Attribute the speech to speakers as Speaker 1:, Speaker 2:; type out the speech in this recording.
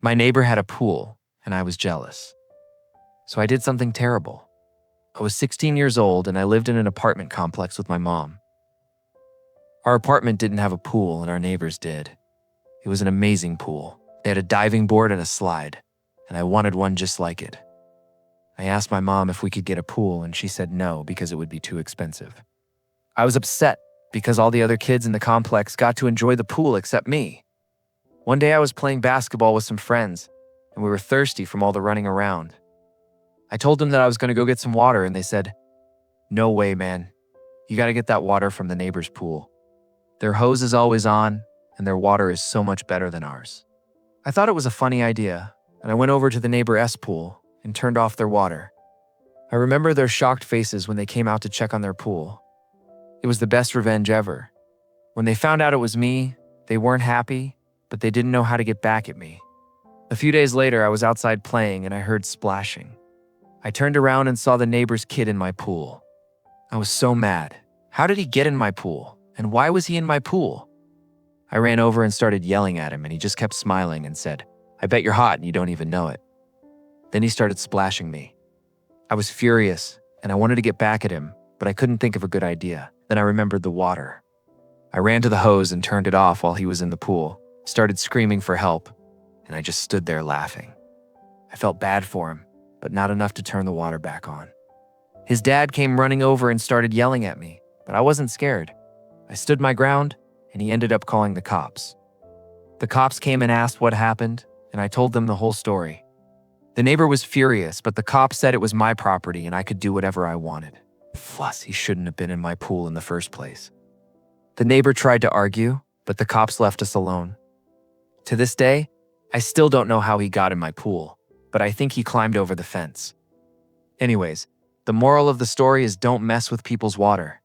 Speaker 1: My neighbor had a pool, and I was jealous. So I did something terrible. I was 16 years old, and I lived in an apartment complex with my mom. Our apartment didn't have a pool, and our neighbors did. It was an amazing pool. They had a diving board and a slide, and I wanted one just like it. I asked my mom if we could get a pool, and she said no because it would be too expensive. I was upset because all the other kids in the complex got to enjoy the pool except me. One day I was playing basketball with some friends, and we were thirsty from all the running around. I told them that I was going to go get some water, and they said, "No way, man. You got to get that water from the neighbor's pool. Their hose is always on, and their water is so much better than ours." I thought it was a funny idea, and I went over to the neighbor S pool and turned off their water. I remember their shocked faces when they came out to check on their pool. It was the best revenge ever. When they found out it was me, they weren't happy, but they didn't know how to get back at me. A few days later, I was outside playing and I heard splashing. I turned around and saw the neighbor's kid in my pool. I was so mad. How did he get in my pool? And why was he in my pool? I ran over and started yelling at him, and he just kept smiling and said, "I bet you're hot and you don't even know it." Then he started splashing me. I was furious, and I wanted to get back at him, but I couldn't think of a good idea. Then I remembered the water. I ran to the hose and turned it off while he was in the pool, started screaming for help, and I just stood there laughing. I felt bad for him, but not enough to turn the water back on. His dad came running over and started yelling at me, but I wasn't scared. I stood my ground, and he ended up calling the cops. The cops came and asked what happened, and I told them the whole story. The neighbor was furious, but the cops said it was my property and I could do whatever I wanted. Plus, he shouldn't have been in my pool in the first place. The neighbor tried to argue, but the cops left us alone. To this day, I still don't know how he got in my pool, but I think he climbed over the fence. Anyways, the moral of the story is don't mess with people's water.